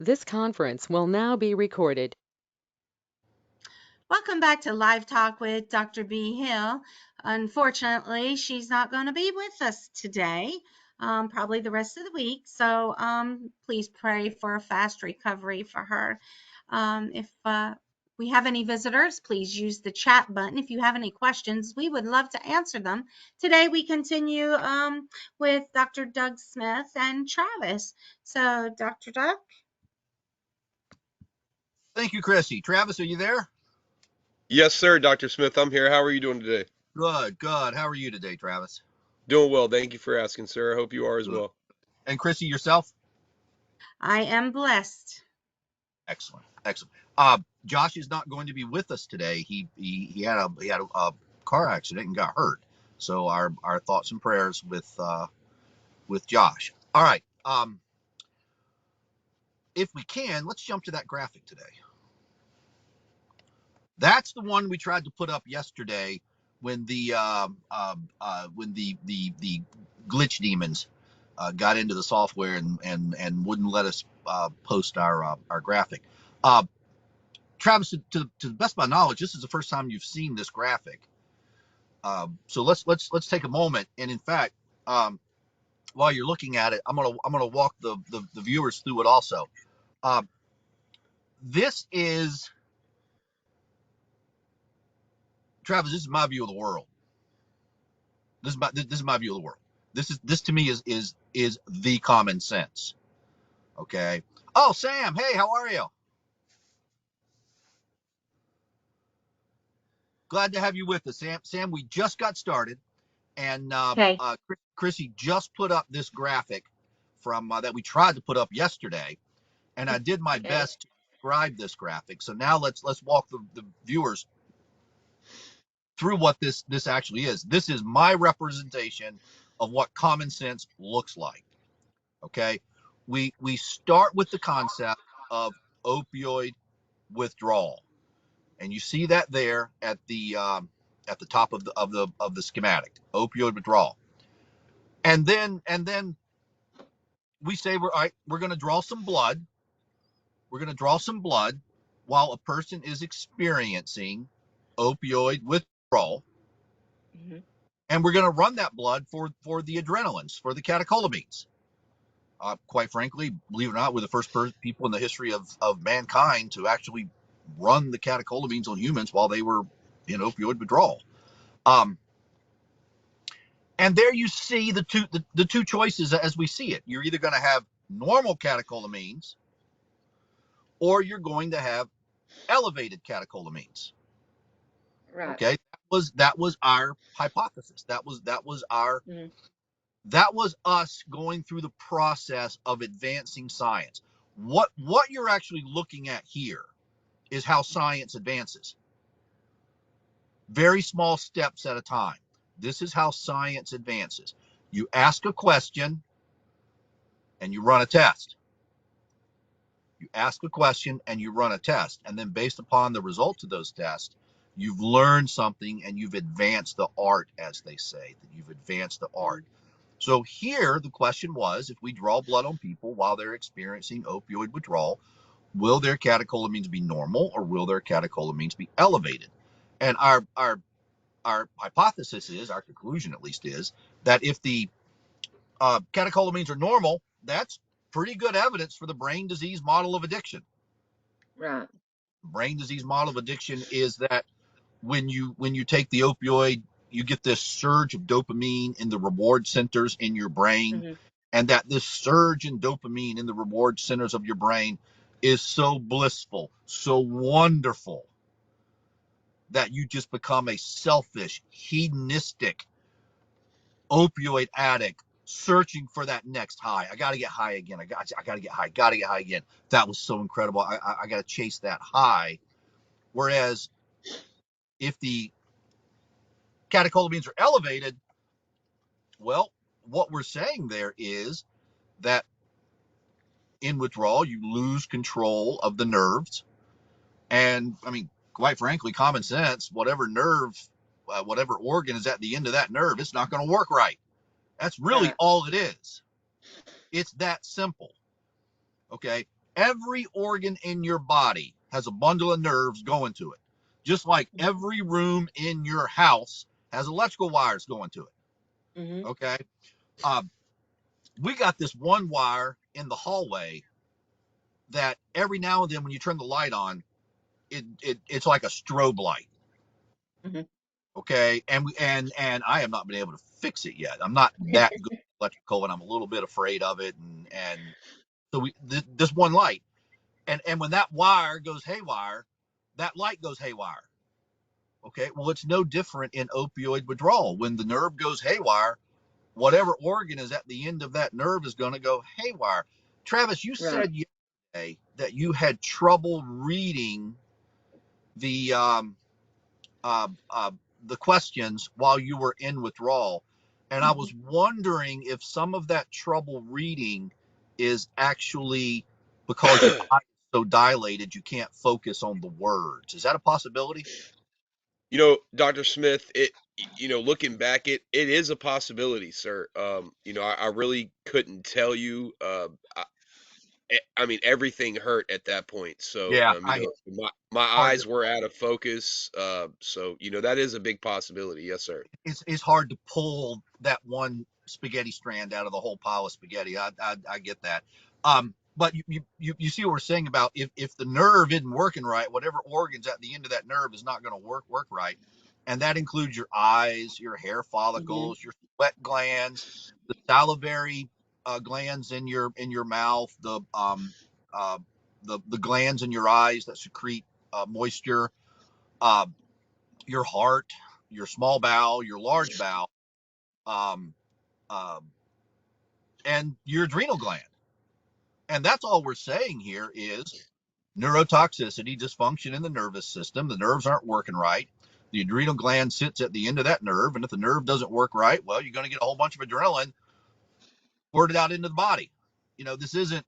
This conference will now be recorded. Welcome back to Live Talk with Dr. B. Hill. Unfortunately, she's not going to be with us today, probably the rest of the week. So please pray for a fast recovery for her. If we have any visitors, please use the chat button. If you have any questions, we would love to answer them. Today, we continue with Dr. Doug Smith and Travis. So, Dr. Doug? Thank you, Chrissy. Travis, are you there? Yes, sir, Dr. Smith. I'm here. How are you doing today? Good, good. How are you today, Travis? Doing well. Thank you for asking, sir. I hope you are as Good. well. And Chrissy, yourself? I am blessed. Excellent, excellent. Josh is not going to be with us today. He had a car accident and got hurt. So our thoughts and prayers with Josh. All right. If we can, let's jump to that graphic today. That's the one we tried to put up yesterday when the glitch demons got into the software and wouldn't let us post our graphic. Travis, to the best of my knowledge, this is the first time you've seen this graphic. So let's take a moment, and in fact, while you're looking at it, I'm gonna walk the viewers through it also. This is Travis. This is my view of the world. This is my view of the world. This to me is the common sense. Okay. Oh, Sam. Hey, how are you? Glad to have you with us, Sam. Sam, we just got started, and Okay. Chrissy just put up this graphic from that we tried to put up yesterday, and I did my best to describe this graphic. So now let's walk the viewers through what this actually is. This is my representation of what common sense looks like. Okay, we start with the concept of opioid withdrawal, and you see that there at the top of the schematic, opioid withdrawal, and then we say we're going to draw some blood. We're going to draw some blood while a person is experiencing opioid withdrawal, mm-hmm. And we're going to run that blood for the adrenalines, for the catecholamines. Quite frankly, believe it or not, we're the first people in the history of mankind to actually run the catecholamines on humans while they were in opioid withdrawal. And there you see the two choices as we see it. You're either going to have normal catecholamines or you're going to have elevated catecholamines. Right. Okay, that was our hypothesis. That was our that was us going through the process of advancing science. What you're actually looking at here is how science advances. Very small steps at a time. This is how science advances. You ask a question and you run a test. You ask a question and you run a test. And then based upon the results of those tests, you've learned something and you've advanced the art, as they say, that you've advanced the art. So here the question was, if we draw blood on people while they're experiencing opioid withdrawal, will their catecholamines be normal or will their catecholamines be elevated? And our hypothesis is, our conclusion at least is, that if the catecholamines are normal, that's pretty good evidence for the brain disease model of addiction. Right. Brain disease model of addiction is that when you take the opioid, you get this surge of dopamine in the reward centers in your brain, mm-hmm. And that this surge in dopamine in the reward centers of your brain is so blissful, so wonderful, that you just become a selfish, hedonistic opioid addict searching for that next high. I got to get high again. I got to get high. Got to get high again. That was so incredible. I got to chase that high. Whereas if the catecholamines are elevated, well, what we're saying there is that in withdrawal, you lose control of the nerves. And I mean, quite frankly, common sense, whatever nerve, whatever organ is at the end of that nerve, it's not going to work right. That's really all it is. It's that simple. Okay. Every organ in your body has a bundle of nerves going to it, just like every room in your house has electrical wires going to it. Mm-hmm. Okay. We got this one wire in the hallway that every now and then when you turn the light on, it's like a strobe light. Mm-hmm. Okay. And I have not been able to fix it yet. I'm not that good at electrical, and I'm a little bit afraid of it. And so this one light, and when that wire goes haywire, that light goes haywire. Okay. Well, it's no different in opioid withdrawal. When the nerve goes haywire, whatever organ is at the end of that nerve is going to go haywire. Travis, you Right. said yesterday that you had trouble reading the um, the questions while you were in withdrawal, and I was wondering if some of that trouble reading is actually because your eye is so dilated you can't focus on the words. Is that a possibility? Dr. Smith, looking back, it is a possibility, sir. I really couldn't tell you. I mean, everything hurt at that point. So, Yeah, I my hard to eyes were out of focus. So, that is a big possibility. Yes, sir. it's hard to pull that one spaghetti strand out of the whole pile of spaghetti. I get that. But you see what we're saying about if the nerve isn't working right, whatever organs at the end of that nerve is not going to work right, and that includes your eyes, your hair Mm-hmm. follicles, your sweat glands, the salivary glands in your mouth, uh, the glands in your eyes that secrete moisture, uh, your heart, your small bowel, your large bowel, um, um, and your adrenal gland. And that's all we're saying here is neurotoxicity, dysfunction in the nervous system. The nerves aren't working right. The adrenal gland sits at the end of that nerve. And if the nerve doesn't work right, well, you're going to get a whole bunch of adrenaline squirted out into the body. This isn't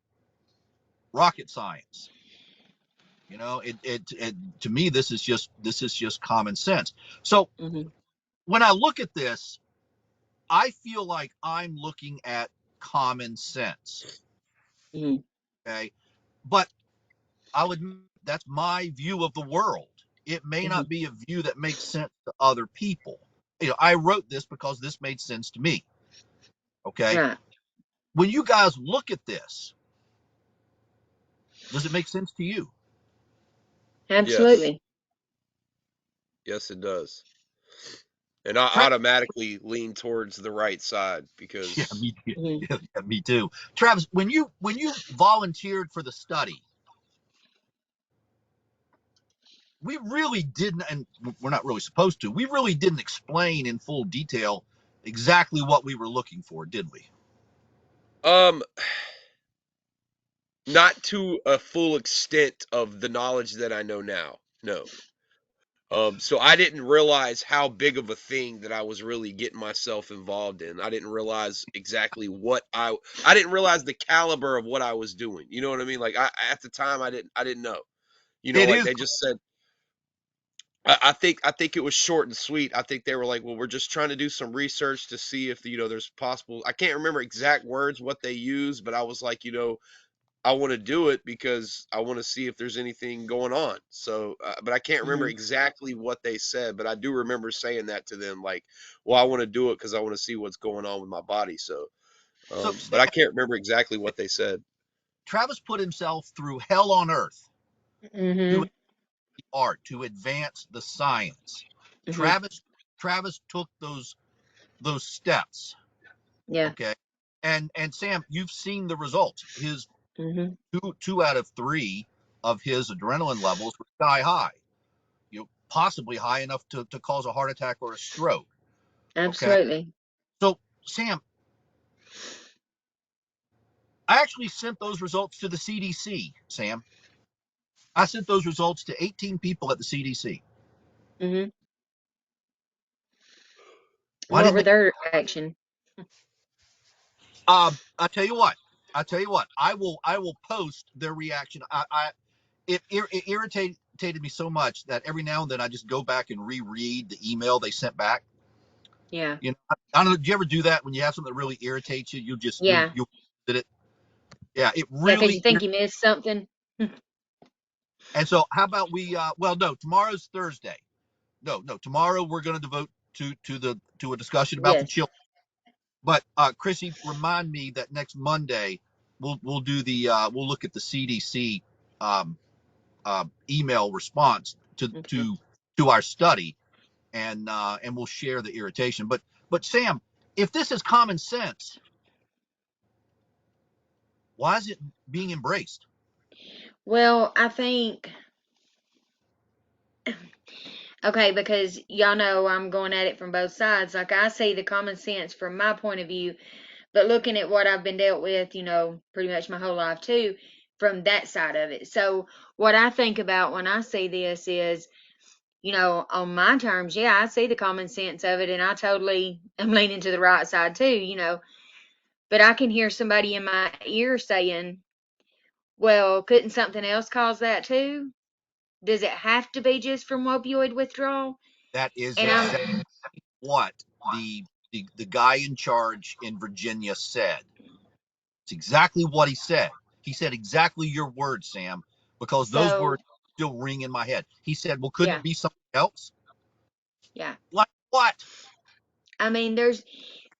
rocket science. It to me, this is just common sense. So Mm-hmm. when I look at this, I feel like I'm looking at common sense. Mm-hmm. Okay. But I'll admit that's my view of the world. It may Mm-hmm. not be a view that makes sense to other people. I wrote this because this made sense to me. Okay. Right. When you guys look at this, does it make sense to you? Yes. Absolutely. Yes, it does. And I Tra- automatically lean towards the right side yeah, because, me, Mm-hmm. yeah, me too. Travis, when you volunteered for the study, we really didn't, and we're not really supposed to. We really didn't explain in full detail exactly what we were looking for, did we? um, not to a full extent of the knowledge that I know now. No. So I didn't realize how big of a thing that I was really getting myself involved in. I didn't realize exactly I didn't realize the caliber of what I was doing. You know what I mean? Like at the time I didn't know. It Like is. they just said I think it was short and sweet. I think they were like, well, we're just trying to do some research to see if there's possible. I can't remember exact words what they used, but I was like, I want to do it because I want to see if there's anything going on. So, but I can't remember Mm-hmm. exactly what they said, but I do remember saying that to them, like, well, I want to do it because I want to see what's going on with my body. So, So, but Sam, I can't remember exactly what they said. Travis put himself through hell on earth to Mm-hmm. art, to advance the science. Mm-hmm. Travis took those steps. Yeah. Okay. And Sam, you've seen the results. His Mm-hmm. two out of three of his adrenaline levels were sky high. Possibly high enough to cause a heart attack or a stroke. Okay. Absolutely. So, Sam, I actually sent those results to the CDC, Sam. I sent those results to 18 people at the CDC. Mm-hmm. Why What didn't were they? their reaction? I tell you what. I tell you what. I will post their reaction. It irritated me so much that every now and then I just go back and reread the email they sent back. Yeah. I don't know. Do you ever do that when you have something that really irritates you? You'll Yeah. you'll did it. Yeah, it Yeah, because you really. think you missed something. And so, how about we? Well, no, tomorrow's Thursday. No, tomorrow we're going to devote to a discussion about the Yes. children. But Chrissy, remind me that next Monday we'll do the we'll look at the CDC um, email response Okay. to our study, and we'll share the irritation. But Sam, if this is common sense, why is it being embraced? Well, I think, okay, because y'all know I'm going at it from both sides. Like, I see the common sense from my point of view, but looking at what I've been dealt with, pretty much my whole life too, from that side of it. So, what I think about when I see this is, on my terms, yeah, I see the common sense of it, and I totally am leaning to the right side too. But I can hear somebody in my ear saying, well, couldn't something else cause that too? Does it have to be just from opioid withdrawal? That is And I'm, exactly what the guy in charge in Virginia said. It's exactly what he said. He said exactly your words, Sam, because those so, words still ring in my head. He said, "Well, couldn't yeah, it be something else?" yeah. Like what? I mean,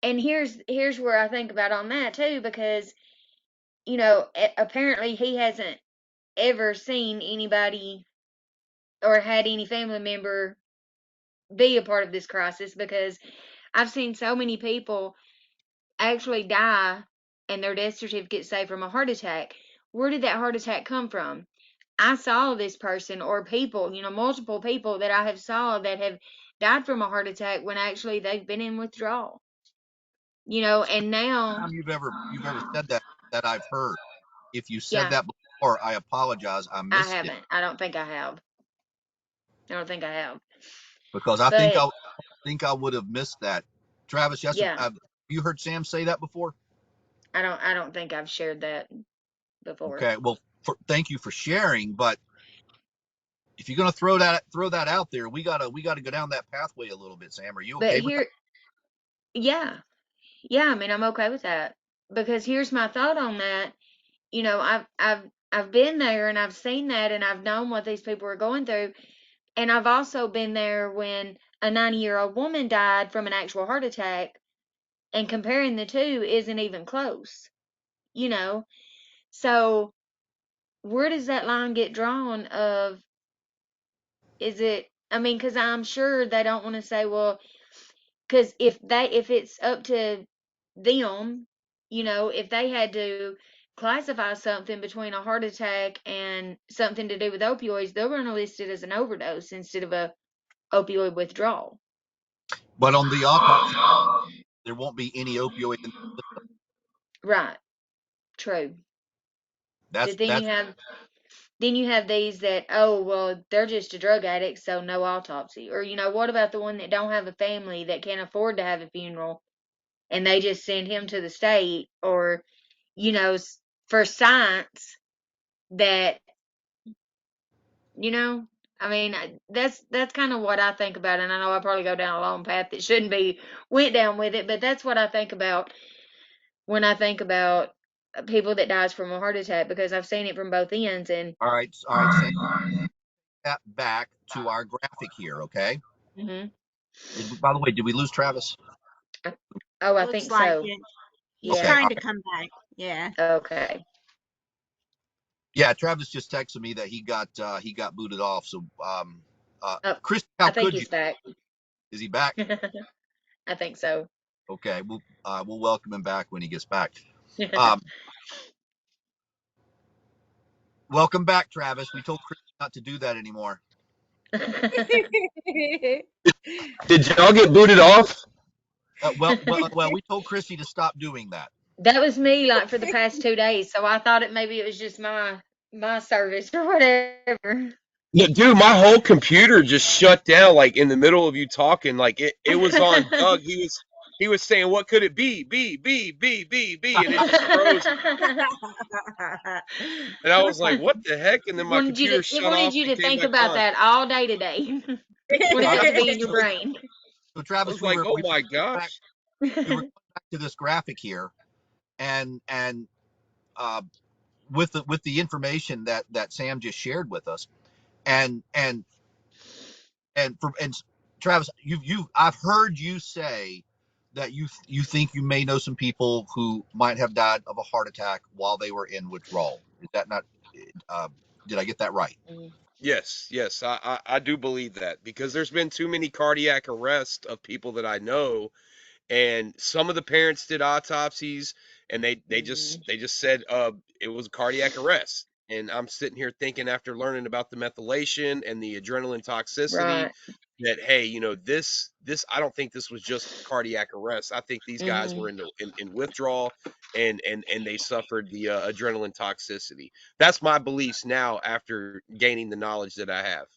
and here's where I think about on that too, because, apparently he hasn't ever seen anybody or had any family member be a part of this crisis, because I've seen so many people actually die and their death certificate say from a heart attack. Where did that heart attack come from? I saw this person or people, multiple people that I have saw that have died from a heart attack when actually they've been in withdrawal. And now, Time you've ever said that I've heard. If you said yeah, that before, I apologize. I I missed it haven't. I don't think I have. I don't think I have. because I think But I would have missed that. Travis, yes, yeah, have you heard Sam say that before? I don't think I've shared that before. Okay, well, thank you for sharing. But if you're going to throw that out there, we gotta go down that pathway a little bit. Sam, are you But okay with that? here, yeah, yeah, I mean, I'm okay with that, because here's my thought on that. I've been there and I've seen that and I've known what these people are going through. And I've also been there when a 90-year-old woman died from an actual heart attack, and comparing the two isn't even close, you know? So where does that line get drawn of, is it, I mean, because I'm sure they don't want to say, well, because if it's up to them, if they had to classify something between a heart attack and something to do with opioids, they're going to list it as an overdose instead of a opioid withdrawal. But on the autopsy, there won't be any opioid in the system. Right. True. That's But then you have these that, oh, well, they're just a drug addict, so no autopsy. Or, what about the one that don't have a family that can't afford to have a funeral and they just send him to the state? Or, for science that, you know, I mean, that's kind of what I think about. And I know I probably go down a long path that shouldn't be went down with it, but that's what I think about when I think about people that dies from a heart attack, because I've seen it from both ends. And all right. Sam, that back to our graphic here, okay? hmm By the way, did we lose Travis? oh, I Looks think like so. it. He's Yeah. Okay, all trying to right. come back. Yeah. Okay. Yeah, Travis just texted me that he got booted off. So, Oh, Chris, how I think could you? he's back. Is he back? I think so. Okay, we'll welcome him back when he gets back. Um, welcome back, Travis. We told Chris not to do that anymore. Did y'all get booted off? We told Chrissy to stop doing that. That was me, like, for the past 2 days, so I thought maybe it was just my service or whatever. No, dude, my whole computer just shut down like in the middle of you talking. Like it was on Doug. He was saying, "What could it be? B," and it just froze. And I was like, "What the heck?" And then my computer It shut wanted off you and to came think back about on. that all day today. Wanted I, that to be in your brain. so I Travis, was like, "Oh my back, gosh!" we were going back to this graphic here, and with the information that Sam just shared with us, and Travis, I've heard you say that you think you may know some people who might have died of a heart attack while they were in withdrawal. Is that not? Uh, did I get that right? Mm. Yes, yes, I do believe that because there's been too many cardiac arrests of people that I know, and some of the parents did autopsies, and Mm. they just said it was cardiac arrest. And I'm sitting here thinking, after learning about the methylation and the adrenaline toxicity, Right. that hey, this I don't think this was just cardiac arrest. I think these guys Hmm. were in withdrawal, and they suffered the adrenaline toxicity. That's my beliefs now after gaining the knowledge that I have.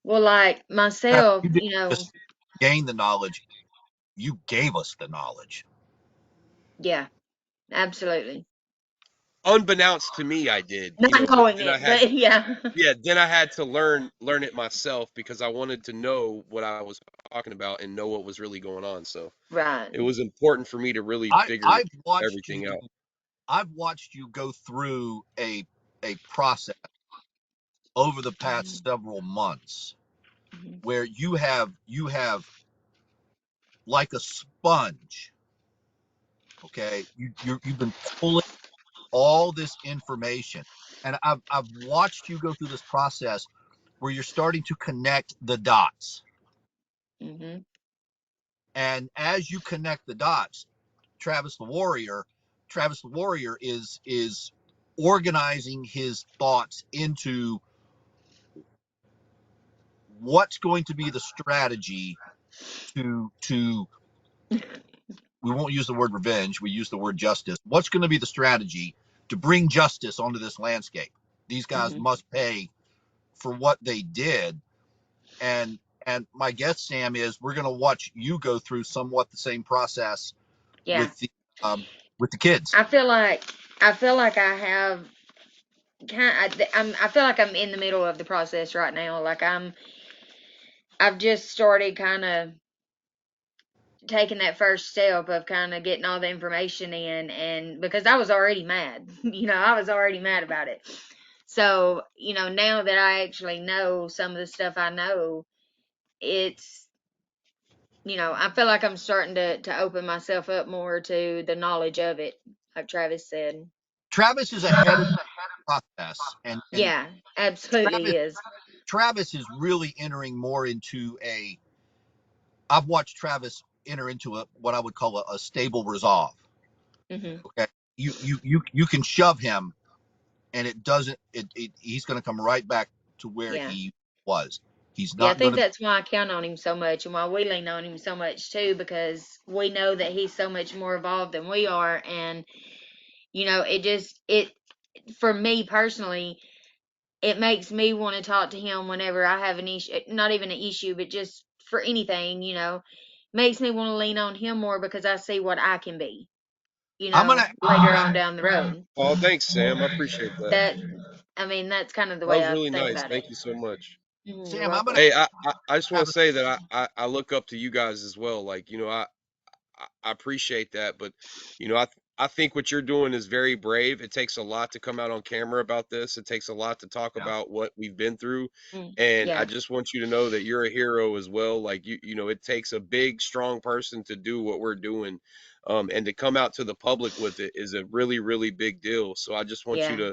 Well, like Travis, myself, you didn't just gain the knowledge; you gave us the knowledge. yeah, absolutely. Unbeknownst to me, I did, Not but knowing then I it, had but yeah. yeah, then I had to learn it myself because I wanted to know what I was talking about and know what was really going on. So Right. it was important for me to really I figure I've watched you everything out. I've watched you go through a process over the Mhm. past several months Mhm. where you have like a sponge. Okay, you've been pulling all this information, and I've watched you go through this process where you're starting to connect the dots. Mhm. And as you connect the dots, Travis the Warrior, Travis the Warrior is organizing his thoughts into what's going to be the strategy to we won't use the word revenge, we use the word justice. What's going to be the strategy to bring justice onto this landscape? These guys Mhm. must pay for what they did. And my guess, Sam, is we're going to watch you go through somewhat the same process Yeah. with the kids. I feel like I have I feel like I'm in the middle of the process right now. Like I've just started kind of taking that first step of kind of getting all the information in, and because I was already mad, I was already mad about it. So, now that I actually know some of the stuff I know, it's, I feel like I'm starting to open myself up more to the knowledge of it, like Travis said. Travis is ahead of the process, and Yeah, absolutely Travis is. Travis is really entering more into a. I've watched Travis enter into a what I would call a stable resolve. Hmm. Okay, you can shove him, and it doesn't. He's going to come right back to where Yeah. he was. He's Yeah, I not going think to. that's why I count on him so much and why we lean on him so much too, because we know that he's so much more evolved than we are. And, for me personally, it makes me want to talk to him whenever I have an issue, not even an issue, but just for anything, makes me want to lean on him more because I see what I can be, I'm gonna. later on down the road. Oh, thanks, Sam. I appreciate that. That, I mean, that's kind of the That way was I really think nice. about it. Thank you so much. You're Sam, I'm gonna welcome. Hey, I just want have to say that I look up to you guys as well. Like, I appreciate that, but I think what you're doing is very brave. It takes a lot to come out on camera about this. It takes a lot to talk yeah. about what we've been through, Mm, and I yeah, just want you to know that you're a hero as well. Like it takes a big, strong person to do what we're doing, and to come out to the public with it is a really, really big deal. So I just want you yeah.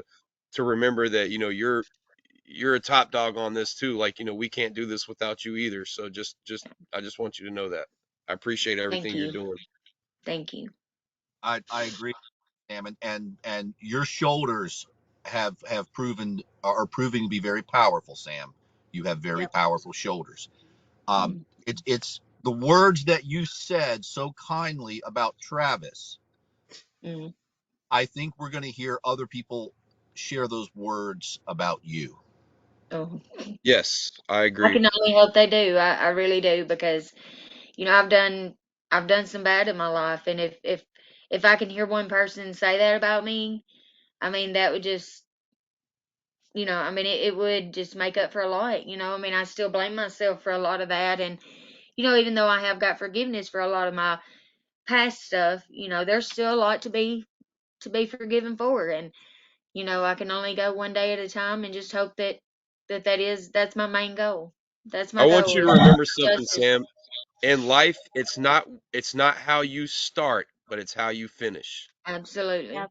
to remember that you're a top dog on this too. Like we can't do this without you either. So just I just want you to know that I appreciate Thank everything you're you. doing. Thank you. I agree, Sam, and your shoulders have proven are proving to be very powerful, Sam. You have very Yep. powerful shoulders. Um, Mm, it's the words that you said so kindly about Travis. mm. I think we're going to hear other people share those words about you. Oh, Yes, I I agree. can only hope they do. I really do because I've done some bad in my life, and if I can hear one person say that about me, I mean that would just I mean it would just make up for a lot. I mean I still blame myself for a lot of that, and even though I have got forgiveness for a lot of my past stuff, there's still a lot to be forgiven for, and You know, I can only go one day at a time and just hope that's my main goal. That's I my want goal you to is remember something, justice. Sam. In life, it's not how you start, but it's how you finish. Absolutely. Yep.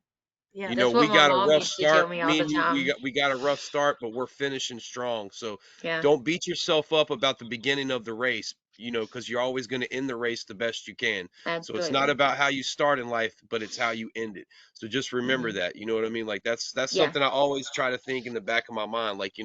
Yep. You know, That's what we my got a mom rough used to tell start. me all Me the and you, we time. got we got a rough start, but we're finishing strong. So Yeah, don't beat yourself up about the beginning of the race, because you're always going to end the race the best you can. So it's not absolutely. about how you start in life, but it's how you end it. So just remember Hmm. that. You know what I mean? Like that's Yeah, something I always try to think in the back of my mind. Like,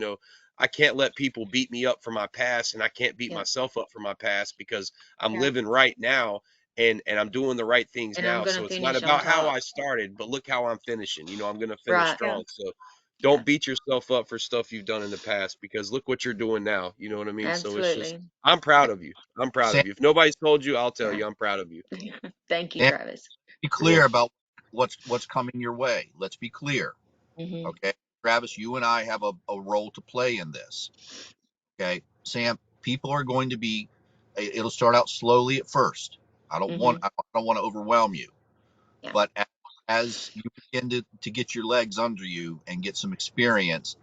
I can't let people beat me up for my past, and I can't beat yep. myself up for my past because I'm Yep. living right now and I'm doing the right things And I'm now. gonna So it's not finish on about how top. I started, but look how I'm finishing. I'm going to finish Right. Yeah. strong. So Yeah, don't beat yourself up for stuff you've done in the past because look what you're doing now. You know what I mean? So it's just, absolutely. I'm proud of you. I'm proud Sam, of you. If nobody's told you, I'll tell Yeah. you I'm proud of you. Thank you, Sam, Travis. be You're clear welcome. about what's coming your way. Let's be clear. Hmm. Okay. Travis, you and I have a role to play in this. Okay. Sam, people are going to be, it'll start out slowly at first. Hmm. I don't want to overwhelm you, Yeah. but as you begin to get your legs under you and get some experience,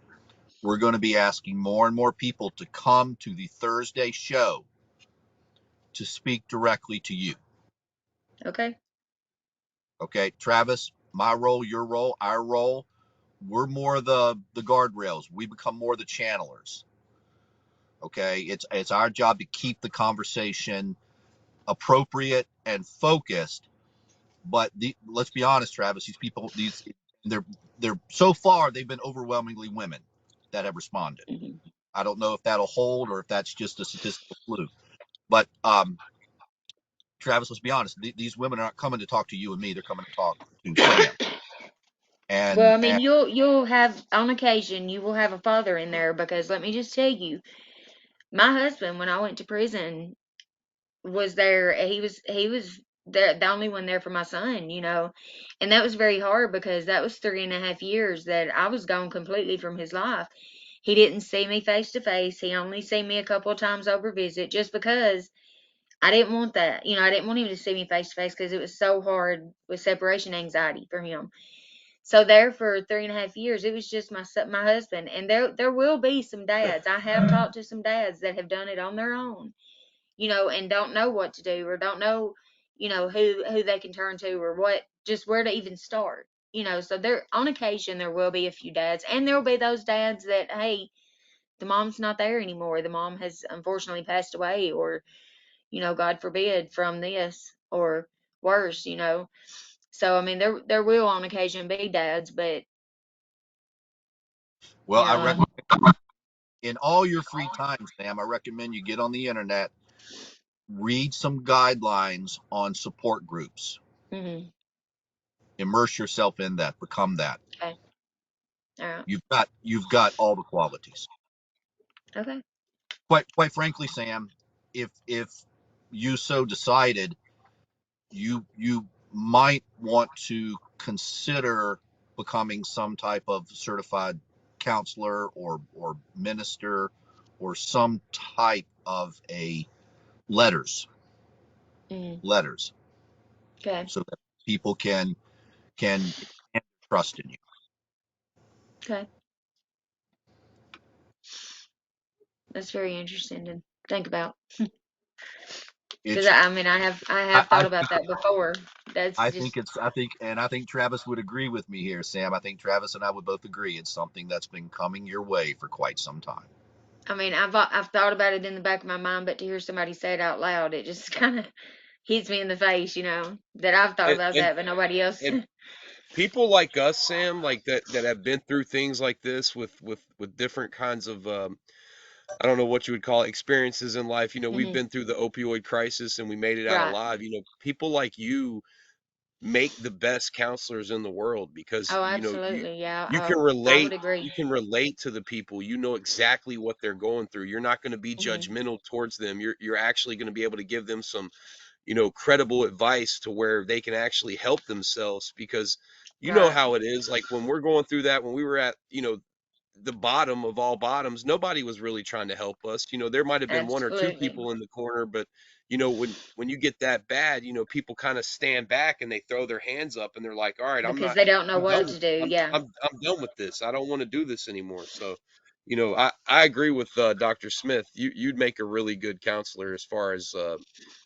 we're going to be asking more and more people to come to the Thursday show to speak directly to you. Okay. Okay. Travis, my role, your role, our role, we're more the guardrails. We become more the channelers. Okay. It's our job to keep the conversation appropriate and focused. But let's be honest, Travis, they're they're so far they've been overwhelmingly women that have responded. Hmm. I don't know if that'll hold or if that's just a statistical fluke. But Travis, let's be honest. These women are not coming to talk to you and me. They're coming to talk to Sam. Well, And I mean, you'll have on occasion you will have a father in there because let me just tell you, my husband when I went to prison was there. He was the only one there for my son, and that was very hard because that was 3.5 years that I was gone completely from his life. He didn't see me face to face. He only seen me a couple of times over visit just because I didn't want that. I didn't want him to see me face to face because it was so hard with separation anxiety for him. So there for 3.5 years, it was just my husband, and there will be some dads. I have talked to some dads that have done it on their own, and don't know what to do or don't know, who they can turn to or just where to even start. So there on occasion there will be a few dads, and there will be those dads that hey, the mom's not there anymore. The mom has unfortunately passed away, or God forbid, from this or worse. So I mean, there will on occasion be dads, but well, you I know, recommend in all your free time, Sam, I recommend you get on the internet, read some guidelines on support groups, mm-hmm, immerse yourself in that, become that. okay, all right, You've got all the qualities. okay, Quite frankly, Sam, if you so decided, you might want to consider becoming some type of certified counselor or minister or some type of a letters mm-hmm, letters okay, so that people can trust in you. okay. That's very interesting to think about because It's I mean, I have thought I about that before. That's I just, think it's I think Travis would agree with me here, Sam. I think Travis and I would both agree it's something that's been coming your way for quite some time. I mean, I've thought about it in the back of my mind, but to hear somebody say it out loud, it just kind of hits me in the face, that I've thought And, about and, that, but nobody else. and people like us, Sam, like that have been through things like this with different kinds of, I don't know what you would call it, experiences in life. We've Hmm. been through the opioid crisis and we made it out Right. alive. People like you make the best counselors in the world because Oh, you absolutely. Yeah. you can I would relate agree. you can relate to the people. You know exactly what they're going through. You're not going to be Hmm. judgmental towards them. You're actually going to be able to give them some credible advice to where they can actually help themselves because you know Right. how it is. Like when we're going through that, when we were at the bottom of all bottoms, nobody was really trying to help us. There might have been one or two Absolutely. people in the corner, but when you get that bad, people kind of stand back and they throw their hands up and they're like, all right, Because they don't know I'm done what with, to do. Yeah. I'm done with this. I don't want to do this anymore. So, I agree with Dr. Smith. You'd make a really good counselor as far as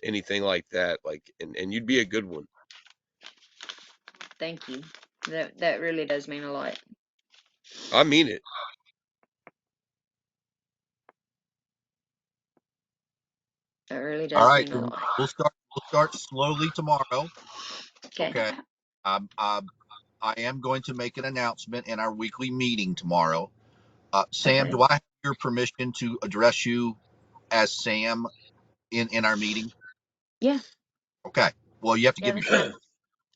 anything like that. Like, and you'd be a good one. Thank you. That really does mean a lot. I mean it. That really All does right. mean a lot. We'll start slowly tomorrow. Okay. Okay. I am going to make an announcement in our weekly meeting tomorrow. Sam, Okay. do I have your permission to address you as Sam in our meeting? Yeah. Okay. Well, you have to Yeah, give me that's permission.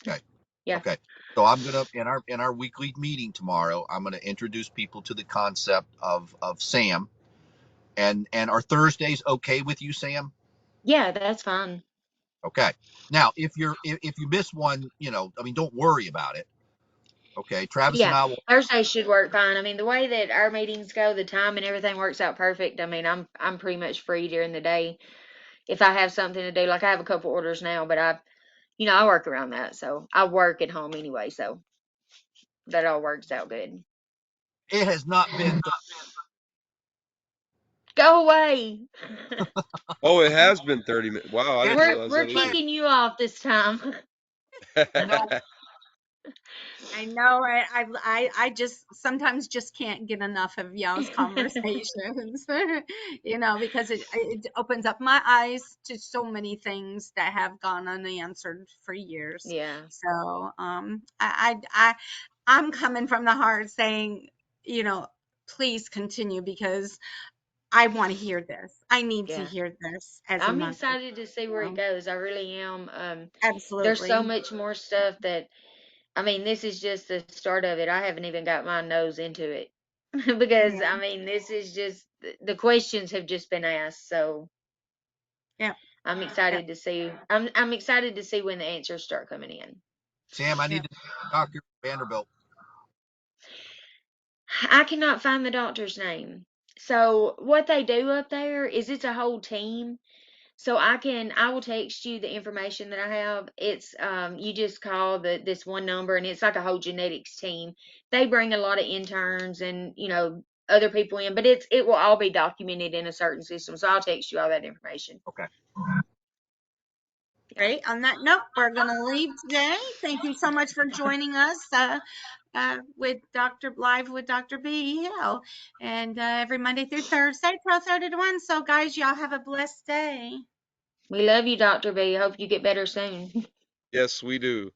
fine. Okay. Yeah. Okay. So I'm gonna in our weekly meeting tomorrow, I'm gonna introduce people to the concept of Sam. And are Thursdays okay with you, Sam? Yeah, that's fine. Okay. Now, if you miss one, I mean, don't worry about it. Okay. Travis and Yeah, I will. Thursday should work fine. I mean, the way that our meetings go, the time and everything works out perfect. I mean, I'm pretty much free during the day. If I have something to do, like I have a couple orders now, but I work around that. So I work at home anyway, so that all works out good. It has not been. Go away. Oh, it has been 30 minutes. Wow, I It's didn't We're realize we're that either. kicking you off this time. No, I know, right? I just sometimes just can't get enough of y'all's conversations, because it opens up my eyes to so many things that have gone unanswered for years. Yeah. So, I'm coming from the heart saying, please continue because I want to hear this. I need to Yeah. hear this as a I'm mother. excited to see where it So, goes. I really am. There's so absolutely. much more stuff that I mean, this is just the start of it. I haven't even got my nose into it because Yeah. I mean, this is just the questions have just been asked. So Yeah. I'm Yeah. excited to see. I'm excited to see when the answers start coming in. Sam, I Yeah. need to talk to Vanderbilt. I cannot find the doctor's name. So what they do up there is it's a whole team. So I will text you the information that I have. It's you just call this one number and it's like a whole genetics team. They bring a lot of interns and other people in, but it will all be documented in a certain system. So I'll text you all that information. Okay. Yeah. Great. On that note, we're going to leave today. Thank you so much for joining us with Live with Dr. B. Hill. And every Monday through Thursday, 12:30 to 1. So, guys, y'all have a blessed day. We love you, Dr. B. Hope you get better soon. Yes, we do.